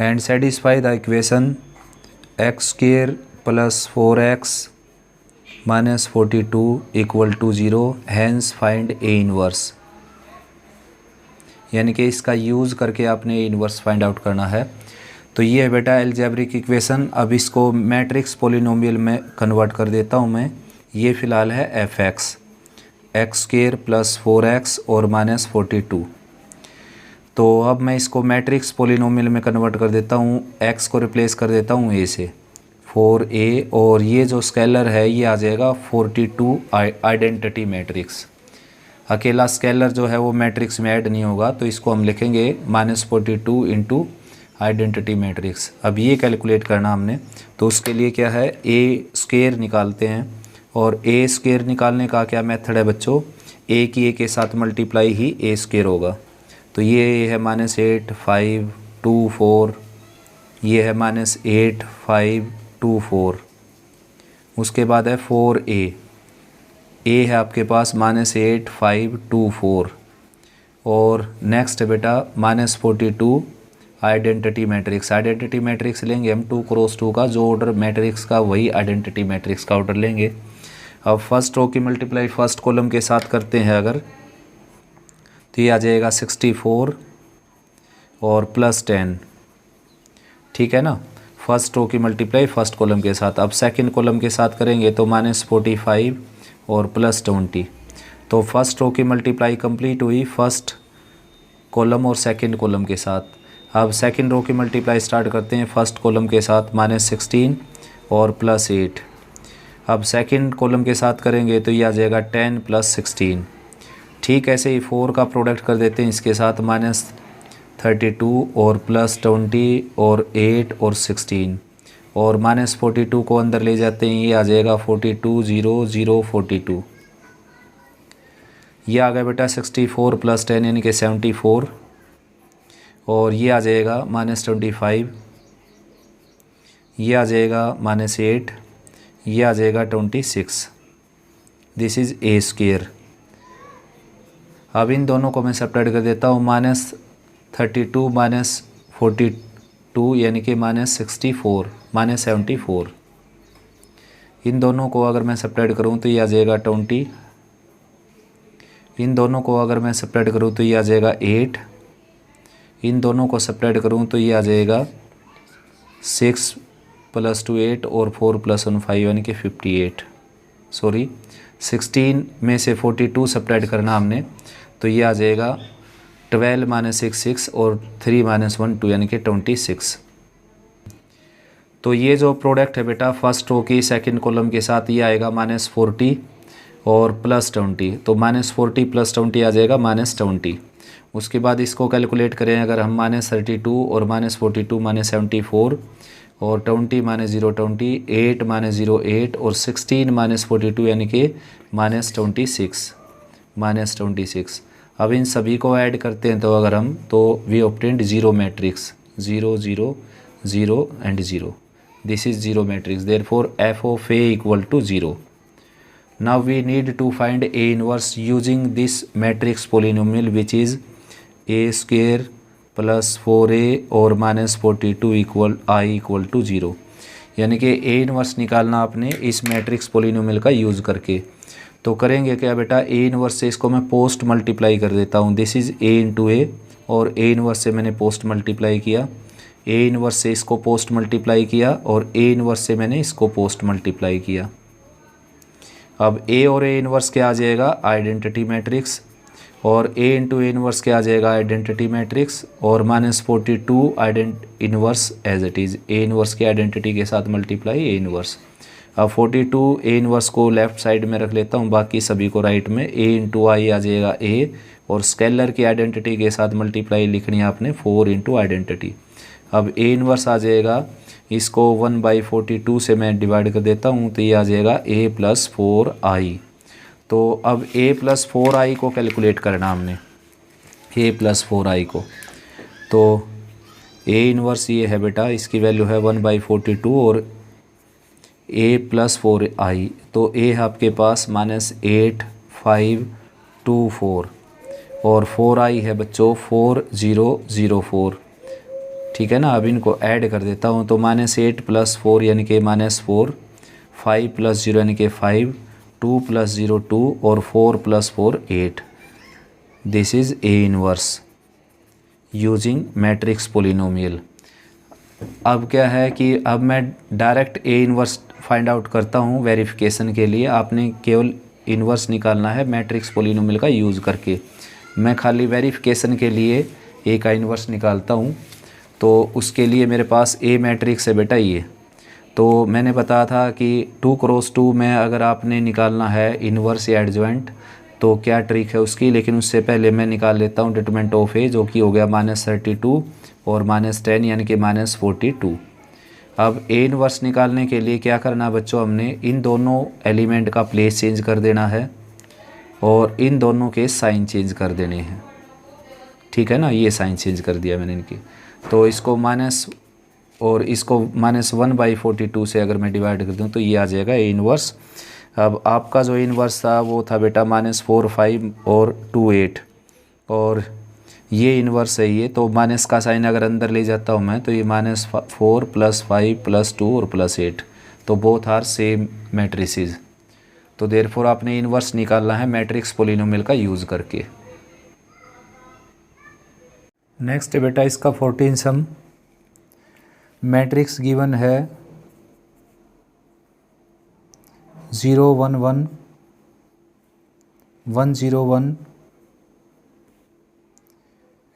and satisfy the equation x square plus 4x minus 42 equal to 0, hence find A inverse. यानी कि इसका यूज़ करके आपने ए इनवर्स फाइंड आउट करना है। तो ये है बेटा एल्जेब्रिक इक्वेशन। अब इसको मैट्रिक्स पोलिनोमियल में कन्वर्ट कर देता हूँ मैं। ये फ़िलहाल है F x square plus 4x और माइनस 42। तो अब मैं इसको मैट्रिक्स पोलिनोमियल में कन्वर्ट कर देता हूँ। x को रिप्लेस कर देता हूँ a से, 4a, और ये जो स्केलर है ये आ जाएगा 42 आइडेंटिटी मैट्रिक्स। अकेला स्केलर जो है वो मैट्रिक्स में ऐड नहीं होगा, तो इसको हम लिखेंगे -42 इंटू आइडेंटिटी मैट्रिक्स। अब ये कैलकुलेट करना हमने, तो उसके लिए क्या है, ए स्क्वायर निकालते हैं। और ए स्क्वायर निकालने का क्या मेथड है बच्चों, ए की ए के साथ मल्टीप्लाई ही ए स्क्वायर होगा। तो ये है -8 5 2 4, ये है -8 5 2 4। उसके बाद है 4a, ए है आपके पास -8 5 2 4। और नेक्स्ट है बेटा -42 आइडेंटिटी मैट्रिक्स। आइडेंटिटी मैट्रिक्स लेंगे हम 2 क्रॉस 2 का, जो ऑर्डर मैट्रिक्स का वही आइडेंटिटी मैट्रिक्स का ऑर्डर लेंगे। अब फर्स्ट रो की मल्टीप्लाई फर्स्ट कॉलम के साथ करते हैं अगर, तो ये आ जाएगा 64 और प्लस 10, ठीक है ना। फर्स्ट रो की मल्टीप्लाई फर्स्ट कॉलम के साथ। अब सेकंड कॉलम के साथ करेंगे तो -45 और प्लस 20। तो फर्स्ट रो की मल्टीप्लाई कंप्लीट हुई फर्स्ट कॉलम और सेकंड कॉलम के साथ। अब सेकंड रो की मल्टीप्लाई स्टार्ट करते हैं फर्स्ट कॉलम के साथ, -16 और प्लस 8। अब सेकंड कॉलम के साथ करेंगे तो ये आ जाएगा 10 प्लस 16। ठीक ऐसे ही 4 का प्रोडक्ट कर देते हैं इसके साथ, -32 और प्लस 20 और 8 और 16, और -42 को अंदर ले जाते हैं, ये आ जाएगा 42 0 0 42। ये आ गया बेटा 64 प्लस 10 यानी कि 74, और ये आ जाएगा -25, ये आ जाएगा -8, ये आ जाएगा 26। This is A square. अब इन दोनों को मैं सेपरेट कर देता हूँ, -32 -42 यानी कि -64 -74। इन दोनों को अगर मैं सेपरेट करूँ तो ये आ जाएगा 20। इन दोनों को अगर मैं सेपरेट करूँ तो ये आ जाएगा 8। इन दोनों को सेपरेट करूँ तो ये आ जाएगा 6 + 2 8 और 4 + 1 5 यानी कि 58। सॉरी 16 में से 42 सेपरेट करना हमने, तो ये आ जाएगा 12 - 6 6 और 3 - 1 2 यानी कि 26। तो ये जो प्रोडक्ट है बेटा फर्स्ट रो की सेकंड कॉलम के साथ, ये आएगा -40 और प्लस 20। तो -40 + 20 आ जाएगा -20। उसके बाद इसको कैलकुलेट करें अगर हम, -32 और -42 -74 और 20 - 0 20, 8 - 0 8 और 16 - 42 यानी कि -26। अब इन सभी को ऐड करते हैं तो अगर हम, तो we obtained 0 matrix, 0 0 0 and 0। This is 0 matrix, therefore f of a equal to 0। Now we need to find a inverse using this matrix polynomial which is a square plus 4a और -42 equal i equal to 0। यानी कि A inverse निकालना आपने इस matrix polynomial का use करके। तो करेंगे क्या बेटा, ए इनवर्स से इसको मैं पोस्ट मल्टीप्लाई कर देता हूँ। This is a into A, और ए इनवर्स से मैंने पोस्ट मल्टीप्लाई किया, ए इनवर्स से इसको पोस्ट मल्टीप्लाई किया, और ए इनवर्स से मैंने इसको पोस्ट मल्टीप्लाई किया। अब ए और ए इनवर्स क्या आ जाएगा, आइडेंटिटी मैट्रिक्स, और ए इंटू ए इनवर्स क्या आ जाएगा, आइडेंटिटी मैट्रिक्स, और -42 inverse as it is, A inverse की आइडेंटिटी के साथ मल्टीप्लाई ए इनवर्स। अब 42 ए इनवर्स को लेफ़्ट साइड में रख लेता हूँ, बाकी सभी को राइट में। ए इंटू आई आ जाएगा ए, और स्केलर की आइडेंटिटी के साथ मल्टीप्लाई लिखनी है आपने 4 इंटू आइडेंटिटी। अब ए इनवर्स आ जाएगा, इसको 1/42 से मैं डिवाइड कर देता हूँ, तो ये आ जाएगा a + 4i। तो अब a + 4i को कैलकुलेट करना हमने, a + 4i को। तो a इनवर्स ये है बेटा, इसकी वैल्यू है 1/42 और a + 4i। तो a है आपके पास -8 5 2 4, और 4i है बच्चों 4004। ठीक है ना। अब इनको ऐड कर देता हूँ, तो -8 + 4 यानी कि -4, 5 + 0 यानी कि 5, 2 + 0 2 और 4 + 4 8। This is A inverse using matrix polynomial. अब क्या है कि अब मैं direct A inverse find out करता हूँ वेरिफिकेशन के लिए। आपने केवल इनवर्स निकालना है मैट्रिक्स पोलिनोमियल का यूज़ करके। मैं खाली वेरिफिकेशन के लिए ए का इनवर्स निकालता हूँ। तो उसके लिए मेरे पास ए मैट्रिक्स है बेटा ये। तो मैंने बताया था कि 2 × 2 में अगर आपने निकालना है इनवर्स या एडजॉइंट तो क्या ट्रिक है उसकी, लेकिन उससे पहले मैं निकाल लेता हूँ डिटरमिनेंट ऑफ ए, जो कि हो गया -32 और -10 यानी कि -42। अब ए इनवर्स निकालने के लिए क्या करना है बच्चों, हमने इन दोनों एलिमेंट का प्लेस चेंज कर देना है और इन दोनों के साइन चेंज कर देने हैं। ठीक है ना, ये साइन चेंज कर दिया मैंने इनके। तो इसको माइनस और इसको -1/42 से अगर मैं डिवाइड कर दूँ तो ये आ जाएगा ए इनवर्स। अब आपका जो इनवर्स था वो था बेटा -4 5 और 2 8, और ये इनवर्स है ये। तो माइनस का साइन अगर अंदर ले जाता हूँ मैं तो ये -4 + 5 + 2 और +8, तो बोथ आर सेम मैट्रिसेस। तो देयरफॉर आपने इनवर्स निकालना है मैट्रिक्स पोलिनोमियल का यूज़ करके। नेक्स्ट है बेटा इसका 14 सम। मैट्रिक्स गिवन है 0 1 1 1 0 1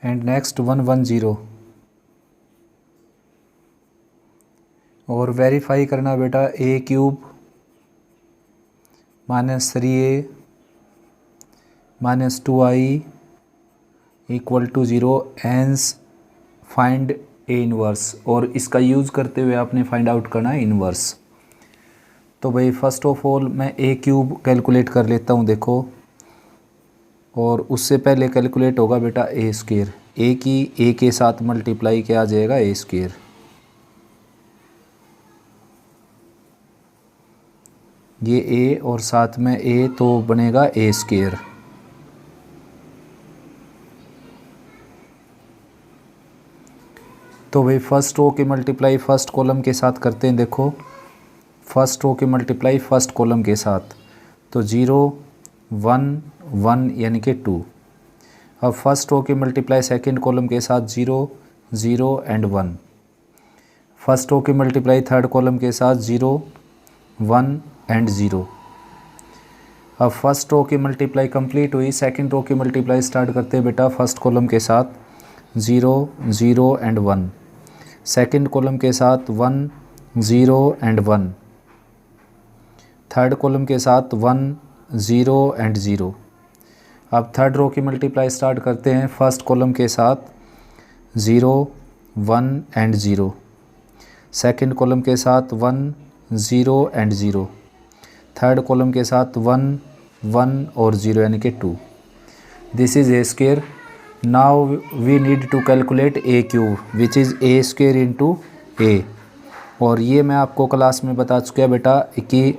एंड नेक्स्ट 1 1 0, और वेरीफाई करना बेटा a³ -3a -2i = 0 एंस find A inverse. और इसका यूज़ करते हुए आपने फाइंड आउट करना है इनवर्स। तो भाई फर्स्ट ऑफ ऑल मैं a³ कैलकुलेट कर लेता हूँ देखो, और उससे पहले कैलकुलेट होगा बेटा a²। a की a के साथ मल्टीप्लाई क्या आ जाएगा a²। ये a और साथ में a तो बनेगा a²। तो भाई फर्स्ट रो की मल्टीप्लाई फर्स्ट कॉलम के साथ करते हैं। देखो फर्स्ट रो की मल्टीप्लाई फर्स्ट कॉलम के साथ, तो 0 1 1 यानी कि 2। अब फर्स्ट रो की मल्टीप्लाई सेकंड कॉलम के साथ 0 0 एंड 1। फर्स्ट रो की मल्टीप्लाई थर्ड कॉलम के साथ 0 1 एंड 0। अब फर्स्ट रो की मल्टीप्लाई कंप्लीट हुई, सेकंड रो की मल्टीप्लाई स्टार्ट करते हैं बेटा फर्स्ट कॉलम के साथ 0 0 एंड 1, सेकंड कॉलम के साथ 1 0 एंड 1, थर्ड कॉलम के साथ 1 0 एंड 0। अब थर्ड रो की मल्टीप्लाई स्टार्ट करते हैं फर्स्ट कॉलम के साथ 0 1 एंड 0, सेकंड कॉलम के साथ 1 0 एंड 0, थर्ड कॉलम के साथ 1 1 और 0 यानी कि 2। This is a²। Now we need to calculate a³ which is a² into a। और ये मैं आपको क्लास में बता चुका बेटा कि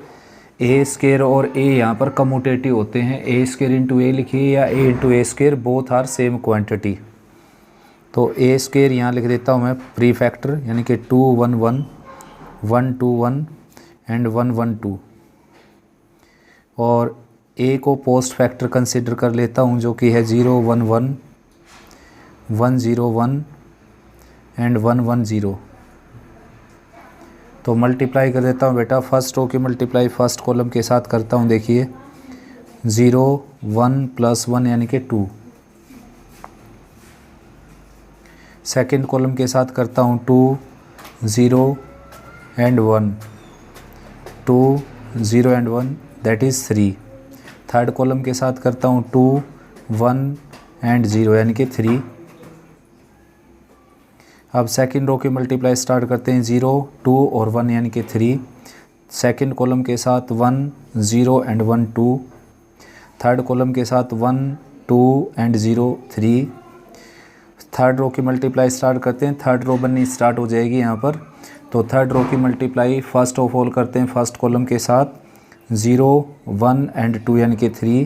a² और a यहाँ पर कम्यूटेटिव होते हैं। a² इंटू a लिखिए या a into a², both are same quantity. तो a² यहाँ लिख देता हूँ मैं प्री फैक्टर, यानी कि 2 1 1 1 2 1 एंड 1 1 2, और a को पोस्ट फैक्टर कंसिडर कर लेता हूँ जो कि है 0 1 1 1 0 1 एंड 1 1 0। तो मल्टीप्लाई कर देता हूँ बेटा फर्स्ट रो की मल्टीप्लाई फर्स्ट कॉलम के साथ करता हूँ। देखिए 0 1 + 1 यानी कि 2, सेकंड कॉलम के साथ करता हूँ 2 0 and 1, 2 0 and 1 that is 3, third column के साथ करता हूँ 2 1 एंड 0 यानी कि 3। अब सेकंड रो की मल्टीप्लाई स्टार्ट करते हैं 0 2 और 1 यानी कि 3, सेकंड कॉलम के साथ 1 0 एंड 1 2, थर्ड कॉलम के साथ 1 2 एंड 0 3। थर्ड रो की मल्टीप्लाई स्टार्ट करते हैं, थर्ड रो बननी स्टार्ट हो जाएगी यहाँ पर। तो थर्ड रो की मल्टीप्लाई फर्स्ट ऑफ ऑल करते हैं फर्स्ट कॉलम के साथ 0 1 एंड 2 यानी कि 3,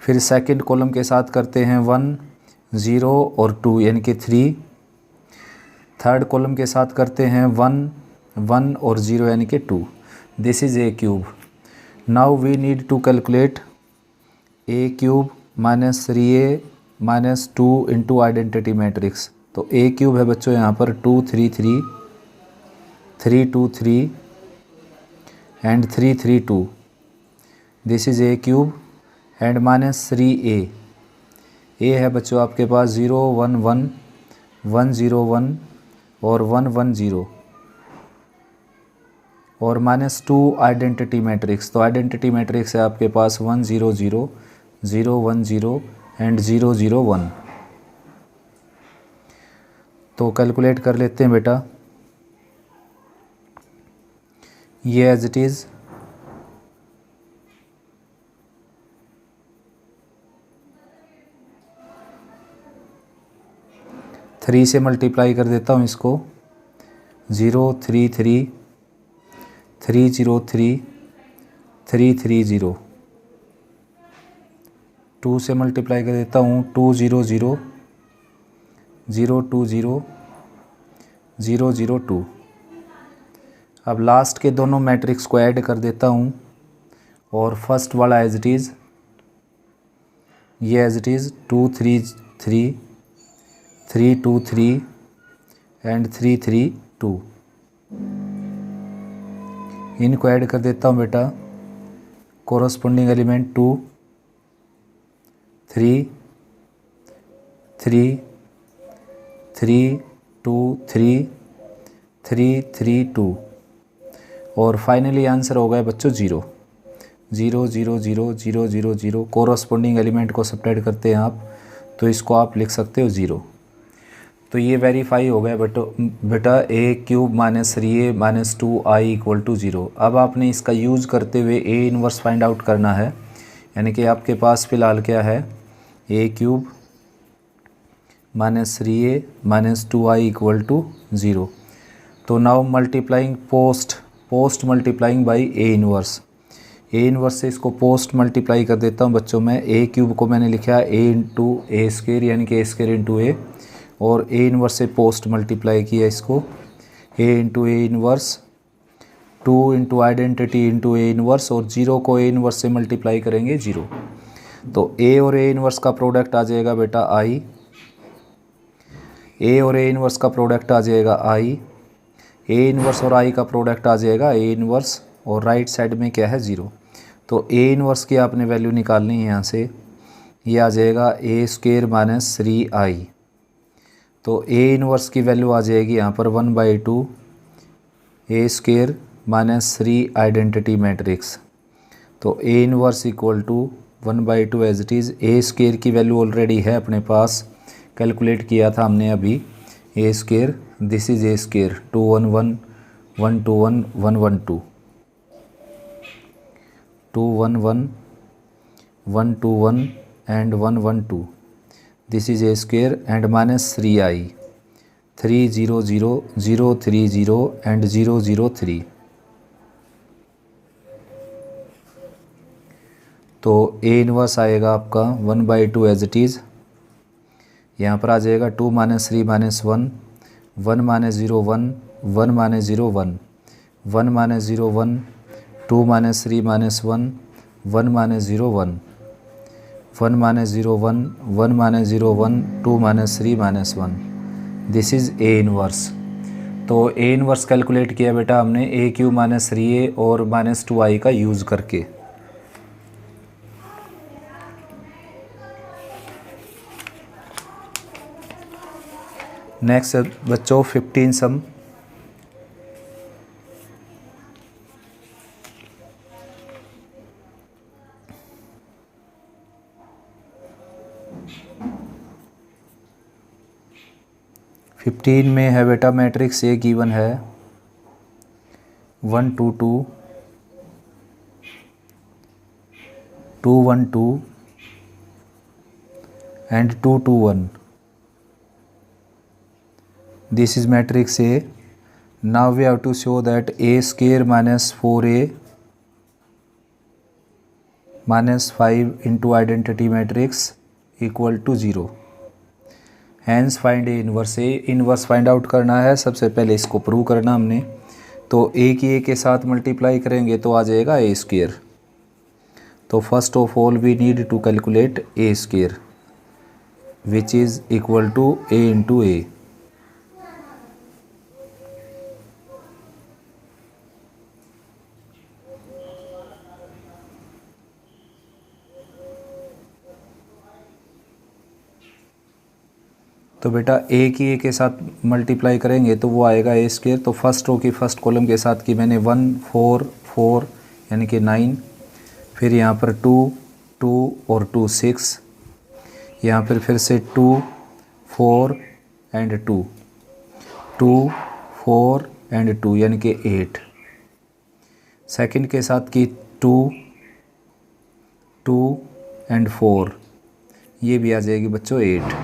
फिर सेकंड कॉलम के साथ करते हैं 1 0 और 2 यानी कि 3, थर्ड कॉलम के साथ करते हैं 1 1 और 0 यानी कि 2। This is A cube. Now we need to calculate A cube minus 3a minus 2 into identity matrix. तो ए क्यूब है बच्चों यहाँ पर 2 3 3 3 2 3 and 3 3 2। This is A cube and minus 3a। ए है बच्चों आपके पास 0 1 1 1 0 1 और 1 1 0 और माइनस 2 आइडेंटिटी मैट्रिक्स। तो आइडेंटिटी मैट्रिक्स है आपके पास 1 0 0 0 1 0 एंड 0 0 1। तो कैलकुलेट कर लेते हैं बेटा। ये एज इट इज़ 3 से मल्टीप्लाई कर देता हूँ इसको। 0 3 3 3 0 3 3 3 0। 2 से मल्टीप्लाई कर देता हूँ 2 0 0 0 2 0 0 0 2। अब लास्ट के दोनों मैट्रिक्स को ऐड कर देता हूँ और फर्स्ट वाला एज इट इज़, ये एज इट इज़ 2 3 3 3 2 3 एंड 3 3 2। इनको ऐड कर देता हूँ बेटा। कोरस्पोंडिंग एलिमेंट 2 3 3 3 2 3 3 3 2 और फाइनली आंसर हो गया बच्चों 0 0 0 0 0 0 0। कोरस्पोंडिंग एलिमेंट को सब्ट्रैक्ट करते हैं आप, तो इसको आप लिख सकते हो 0। तो ये वेरीफाई हो गया बेटा A cube minus 3a minus 2i equal to 0। अब आपने इसका यूज़ करते हुए ए इनवर्स फाइंड आउट करना है, यानी कि आपके पास फ़िलहाल क्या है, A cube minus 3a minus 2i equal to 0। तो now multiplying post multiplying by A inverse. A inverse से इसको पोस्ट मल्टीप्लाई कर देता हूँ बच्चों। मैं ए क्यूब को मैंने लिखा है ए इंटू ए स्क्वायर यानी कि ए स्क्वायर इंटू ए, और ए इनवर्स से पोस्ट मल्टीप्लाई किया इसको। A into A inverse 2 into identity into A inverse, और 0 को ए इनवर्स से मल्टीप्लाई करेंगे 0। तो ए और ए इनवर्स का प्रोडक्ट आ जाएगा बेटा आई। ए और ए इनवर्स का प्रोडक्ट आ जाएगा आई। ए इनवर्स और आई का प्रोडक्ट आ जाएगा ए इनवर्स, और राइट साइड में क्या है 0। तो ए इनवर्स की आपने वैल्यू निकालनी है यहाँ से। ये आ जाएगा ए स्क्वायर माइनस 3i। तो ए इनवर्स की वैल्यू आ जाएगी यहाँ पर 1/2 A square minus 3 identity matrix. तो A inverse equal to 1/2 as it is. A square की वैल्यू ऑलरेडी है अपने पास, कैलकुलेट किया था हमने अभी। A square, this is A square 2 1 1 1 2 1 1 1 2 2 1 1 1 2 1 and 1 1 2। This is a square and minus 3i 3 0 0 0 3 0 and 0 0 3। तो ए इनवर्स आएगा आपका 1/2 एज इट इज़। यहाँ पर आ जाएगा 2 minus 3 minus 1 1 minus 0 1 1 minus 0 1 1 minus 0 1 2 minus 3 minus 1 1 minus 0 1 1 minus 0 1 1 minus 0 1 2 minus 3 minus 1। This is A inverse. तो A inverse calculate किया बेटा हमने ए क्यू माइनस 3a और माइनस 2i का यूज़ करके। नेक्स्ट बच्चों 15 सम। फिफ्टीन में है बेटा मैट्रिक्स ए गिवन है 1 2 2 2 1 2 and 2 2 1. This is matrix A. Now we have to show that a square minus 4a minus 5 into identity matrix equal to 0. Hence find A inverse. A inverse find out करना है, सबसे पहले इसको prove करना हमने। तो ए की ए के साथ मल्टीप्लाई करेंगे तो आ जाएगा ए स्क्वायर। तो first of all we need to calculate A square which is equal to A into A. तो बेटा ए की ए के साथ मल्टीप्लाई करेंगे तो वो आएगा ए स्क्वायर। तो फर्स्ट रो की फर्स्ट कॉलम के साथ की मैंने 1 4 4 यानी कि 9, फिर यहाँ पर 2 2 और 2 6, यहाँ पर फिर से 2 4 एंड 2 2 4 एंड 2 यानी कि 8। सेकंड के साथ की 2 2 एंड 4, ये भी आ जाएगी बच्चों 8।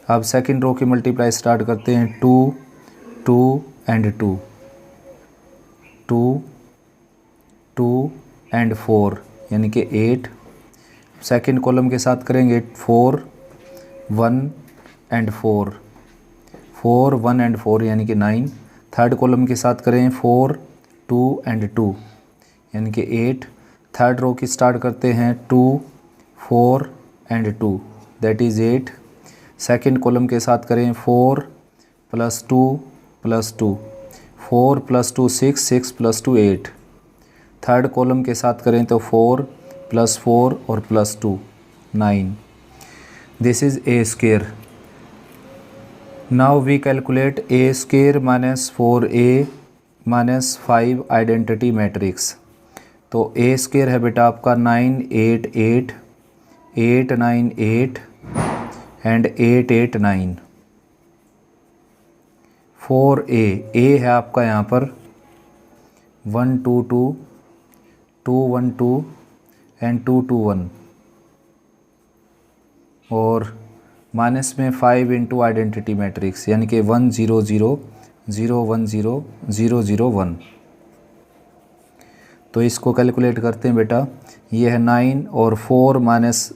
अब सेकंड रो की मल्टीप्लाई स्टार्ट करते हैं। 2 2 एंड 2 2 2 एंड 4 यानी कि 8। सेकंड कॉलम के साथ करेंगे 4 1 एंड 4 4 1 एंड 4 यानी कि 9। थर्ड कॉलम के साथ करें 4 2 एंड 2 यानी कि 8। थर्ड रो की स्टार्ट करते हैं 2 4 and 2 that is 8। Second column के साथ करें 4 + 2 + 2 4 + 2 6 6 + 2 8। थर्ड कॉलम के साथ करें तो 4 + 4 और +2 9। This is A square. Now we calculate A square minus 4a minus 5 identity matrix. तो ए स्क्वायर है बेटा आपका 9 8 8 8 9 8 एंड 8 8 9। 4a ए है आपका यहाँ पर 1 2 2 2 1 2 एंड 2 2 1 और माइनस में 5 इंटू आइडेंटिटी मैट्रिक्स यानी कि 1 0 0 0 1 0 0 0 1। तो इसको कैलकुलेट करते हैं बेटा। ये है 9 और 4 माइनस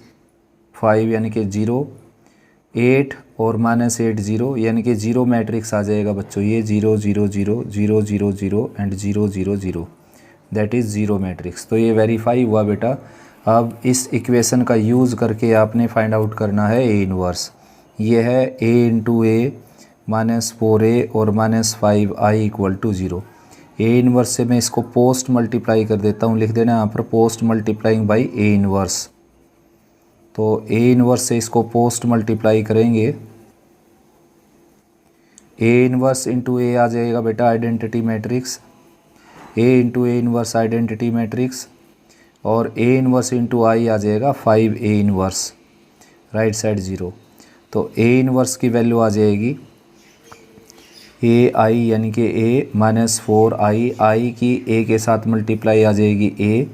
5 यानी कि 0, 8 और माइनस 8 0 यानी कि 0 मैट्रिक्स आ जाएगा बच्चों। ये 0 0 0 0 0 0 एंड 0 0 0 दैट इज़ 0 मैट्रिक्स। तो ये वेरीफाई हुआ बेटा। अब इस इक्वेशन का यूज़ करके आपने फाइंड आउट करना है ए इनवर्स। ये है a into A minus 4a और minus 5i equal to 0। A inverse से मैं इसको पोस्ट मल्टीप्लाई कर देता हूँ, लिख देना यहाँ पर post multiplying by A inverse. तो ए इनवर्स से इसको पोस्ट मल्टीप्लाई करेंगे। ए इनवर्स इंटू ए आ जाएगा बेटा identity matrix, A into A inverse identity matrix, और ए इनवर्स इंटू आई आ जाएगा 5a इनवर्स राइट साइड 0। तो ए इनवर्स की वैल्यू आ जाएगी ए आई यानी कि ए माइनस 4i, आई की ए के साथ मल्टीप्लाई आ जाएगी ए।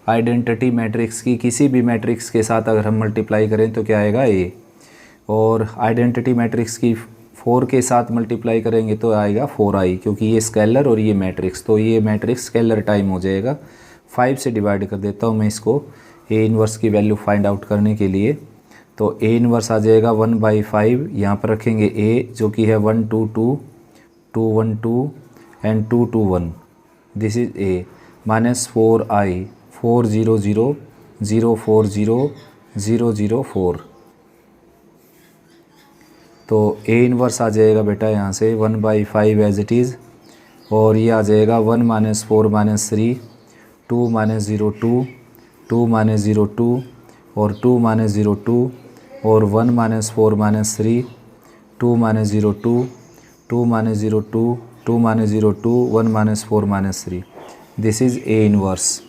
आइडेंटिटी मैट्रिक्स की किसी भी मैट्रिक्स के साथ अगर हम मल्टीप्लाई करें तो क्या आएगा ए, और आइडेंटिटी मैट्रिक्स की 4 के साथ मल्टीप्लाई करेंगे तो आएगा 4i, क्योंकि ये स्केलर और ये मैट्रिक्स, तो ये मैट्रिक्स स्केलर टाइम हो जाएगा। 5 से डिवाइड कर देता हूँ मैं इसको ए इनवर्स की वैल्यू फाइंड आउट करने के लिए। तो ए इनवर्स आ जाएगा 1/5, यहाँ पर रखेंगे ए जो कि है 1 2 2 2 1 2 and 2 2 1। This is A minus 4i 4 0 0 0 4 0 0 0 4। तो ए इनवर्स आ जाएगा बेटा यहाँ से 1/5 एज इट इज़, और ये आ जाएगा 1 - 4 - 3 2 - 0 2 2 - 0 2 और 2 - 0 2 और 1 - 4 - 3 2 - 0 2 2 - 0 2 2 - 0 2 1 - 4 - 3। This is A inverse.